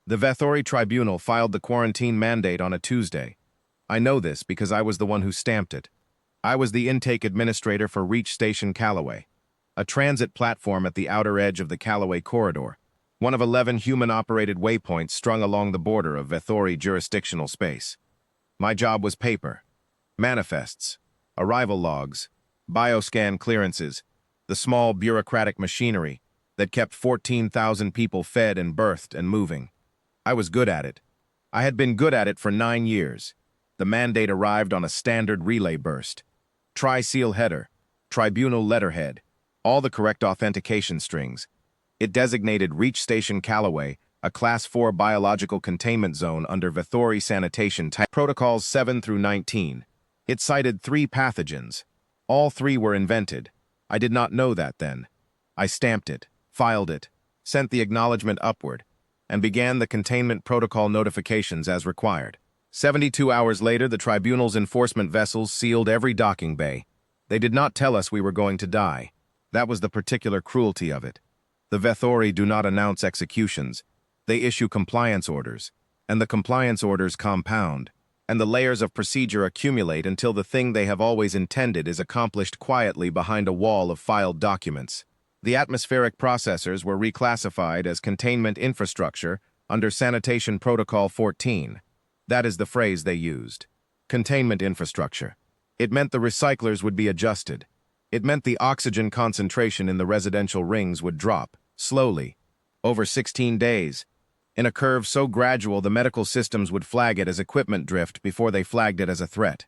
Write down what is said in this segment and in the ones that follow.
The Vethory Tribunal filed the quarantine mandate on a Tuesday. I know this because I was the one who stamped it. I was the intake administrator for Reach Station Callaway, a transit platform at the outer edge of the Callaway corridor, one of 11 human-operated waypoints strung along the border of Vethory jurisdictional space. My job was paper, manifests, arrival logs, bioscan clearances, the small bureaucratic machinery that kept 14,000 people fed and birthed and moving. I was good at it. I had been good at it for 9 years. The mandate arrived on a standard relay burst. Tri-seal header, tribunal letterhead, all the correct authentication strings. It designated Reach Station Callaway a Class 4 biological containment zone under Vethory sanitation type protocols 7 through 19. It cited 3 pathogens. All 3 were invented. I did not know that then. I stamped it, filed it, sent the acknowledgement upward, and began the containment protocol notifications as required. 72 hours later, the tribunal's enforcement vessels sealed every docking bay. They did not tell us we were going to die. That was the particular cruelty of it. The Vethory do not announce executions. They issue compliance orders, and the compliance orders compound, and the layers of procedure accumulate until the thing they have always intended is accomplished quietly behind a wall of filed documents. The atmospheric processors were reclassified as containment infrastructure under Sanitation Protocol 14. That is the phrase they used. Containment infrastructure. It meant the recyclers would be adjusted. It meant the oxygen concentration in the residential rings would drop, slowly, over 16 days, in a curve so gradual the medical systems would flag it as equipment drift before they flagged it as a threat.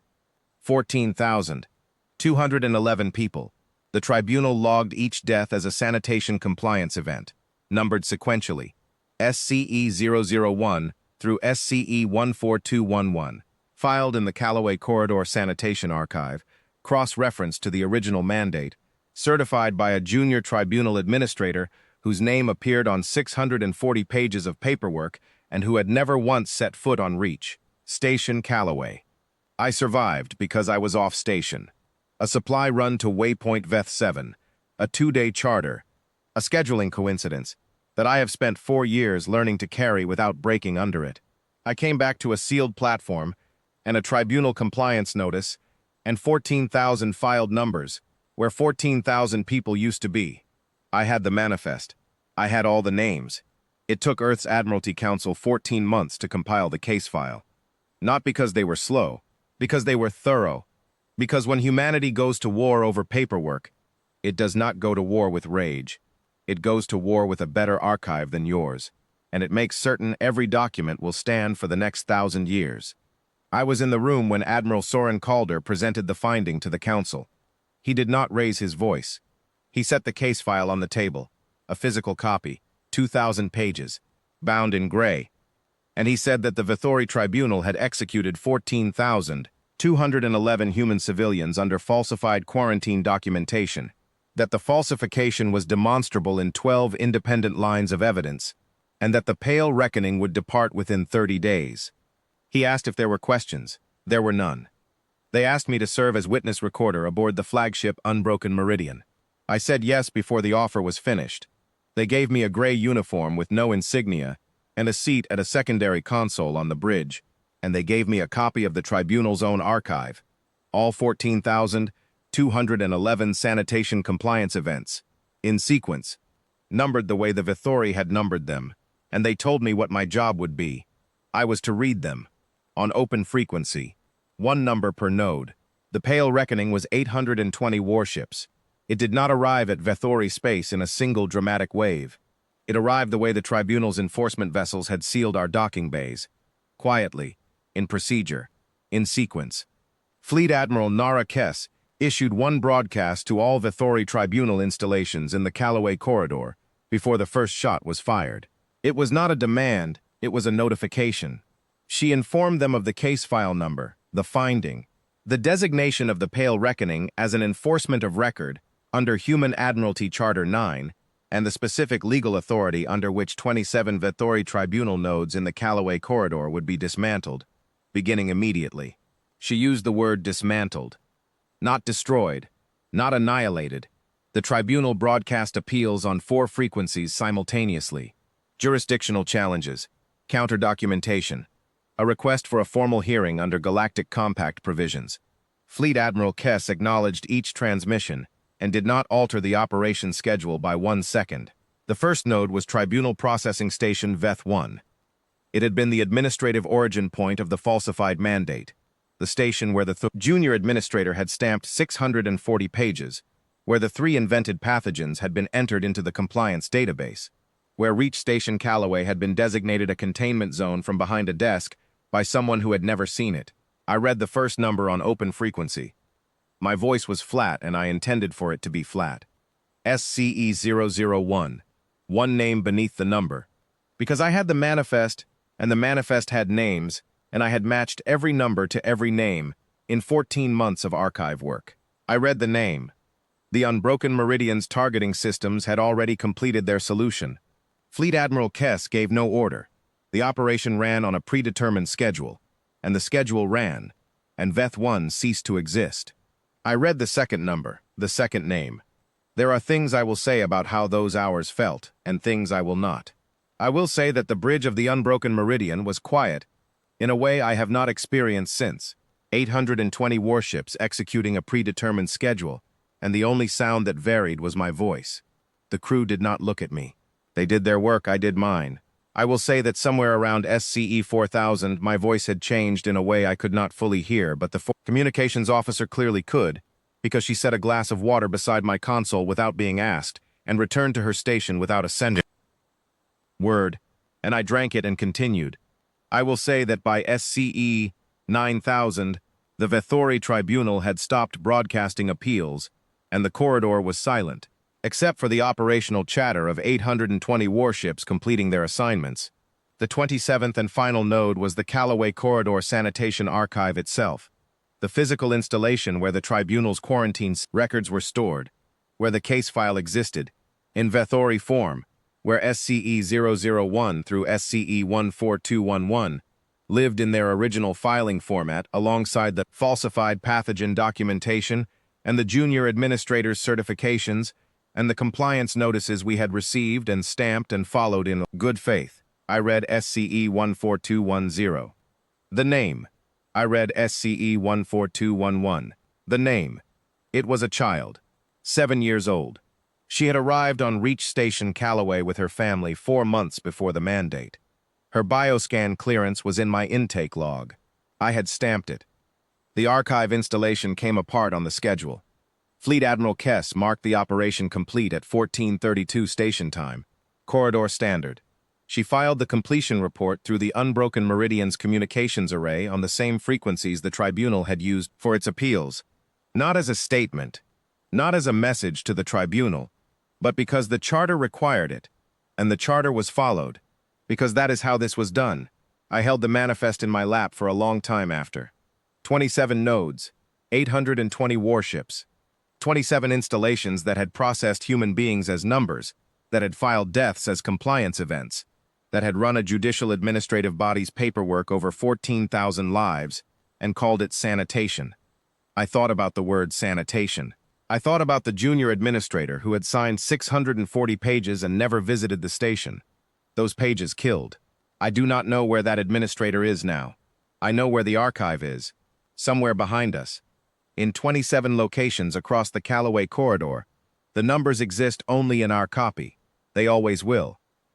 14,211 people. The tribunal logged each death as a sanitation compliance event, numbered sequentially, SCE-001 through SCE-14211, filed in the Callaway Corridor Sanitation Archive, cross-referenced to the original mandate, certified by a junior tribunal administrator whose name appeared on 640 pages of paperwork and who had never once set foot on Reach Station Callaway. I survived because I was off station. A supply run to Waypoint Veth 7, a 2-day charter, a scheduling coincidence that I have spent 4 years learning to carry without breaking under it. I came back to a sealed platform and a tribunal compliance notice and 14,000 filed numbers, where 14,000 people used to be. I had the manifest. I had all the names. It took Earth's Admiralty Council 14 months to compile the case file. Not because they were slow, because they were thorough. Because when humanity goes to war over paperwork, it does not go to war with rage. It goes to war with a better archive than yours, and it makes certain every document will stand for the next 1,000 years. I was in the room when Admiral Soren Calder presented the finding to the council. He did not raise his voice. He set the case file on the table, a physical copy, 2,000 pages, bound in gray, and he said that the Vethory Tribunal had executed 14,211 human civilians under falsified quarantine documentation, that the falsification was demonstrable in 12 independent lines of evidence, and that the pale reckoning would depart within 30 days. He asked if there were questions. There were none. They asked me to serve as witness recorder aboard the flagship Unbroken Meridian. I said yes before the offer was finished. They gave me a gray uniform with no insignia and a seat at a secondary console on the bridge, and they gave me a copy of the tribunal's own archive, all 14,211 sanitation compliance events, in sequence, numbered the way the Vethory had numbered them, and they told me what my job would be. I was to read them, on open frequency, 1 number per node. The pale reckoning was 820 warships. It did not arrive at Vethory space in a single dramatic wave. It arrived the way the tribunal's enforcement vessels had sealed our docking bays, quietly, in procedure, in sequence. Fleet Admiral Nara Kess issued one broadcast to all Vethory Tribunal installations in the Callaway corridor before the first shot was fired. It was not a demand, it was a notification. She informed them of the case file number, the finding, the designation of the Pale Reckoning as an enforcement of record under Human Admiralty Charter 9, and the specific legal authority under which 27 Vethory Tribunal nodes in the Callaway corridor would be dismantled, beginning immediately. She used the word dismantled. Not destroyed, not annihilated. The tribunal broadcast appeals on 4 frequencies simultaneously. Jurisdictional challenges. Counter-documentation. A request for a formal hearing under Galactic Compact provisions. Fleet Admiral Kess acknowledged each transmission and did not alter the operation schedule by 1 second. The first node was Tribunal Processing Station Veth-1. It had been the administrative origin point of the falsified mandate, the station where the junior administrator had stamped 640 pages, where the 3 invented pathogens had been entered into the compliance database, where Reach Station Callaway had been designated a containment zone from behind a desk by someone who had never seen it. I read the first number on open frequency. My voice was flat, and I intended for it to be flat. SCE-001, one name beneath the number. Because I had the manifest, and the manifest had names, and I had matched every number to every name in 14 months of archive work. I read the name. The Unbroken Meridian's targeting systems had already completed their solution. Fleet Admiral Kess gave no order. The operation ran on a predetermined schedule, and the schedule ran, and Veth-1 ceased to exist. I read the second number, the second name. There are things I will say about how those hours felt, and things I will not. I will say that the bridge of the Unbroken Meridian was quiet, in a way I have not experienced since. 820 warships executing a predetermined schedule, and the only sound that varied was my voice. The crew did not look at me. They did their work, I did mine. I will say that somewhere around SCE 4000, my voice had changed in a way I could not fully hear, but the communications officer clearly could, because she set a glass of water beside my console without being asked, and returned to her station without a sending word, and I drank it and continued. I will say that by SCE 9000, the Vethori Tribunal had stopped broadcasting appeals, and the corridor was silent, except for the operational chatter of 820 warships completing their assignments. The 27th and final node was the Callaway Corridor Sanitation Archive itself, the physical installation where the Tribunal's quarantine records were stored, where the case file existed, in Vethori form, where SCE-001 through SCE-14211 lived in their original filing format alongside the falsified pathogen documentation and the junior administrator's certifications and the compliance notices we had received and stamped and followed in good faith. I read SCE-14210. The name. I read SCE-14211. The name. It was a child, 7 years old. She had arrived on Reach Station Callaway with her family 4 months before the mandate. Her bioscan clearance was in my intake log. I had stamped it. The archive installation came apart on the schedule. Fleet Admiral Kess marked the operation complete at 14:32 station time, corridor standard. She filed the completion report through the Unbroken Meridian's communications array on the same frequencies the Tribunal had used for its appeals, not as a statement, not as a message to the Tribunal, but because the charter required it, and the charter was followed, because that is how this was done. I held the manifest in my lap for a long time after. 27 nodes, 820 warships, 27 installations that had processed human beings as numbers, that had filed deaths as compliance events, that had run a judicial administrative body's paperwork over 14,000 lives and called it sanitation. I thought about the word sanitation. I thought about the junior administrator who had signed 640 pages and never visited the station. Those pages killed. I do not know where that administrator is now. I know where the archive is, somewhere behind us. In 27 locations across the Callaway corridor, the numbers exist only in our copy. They always will.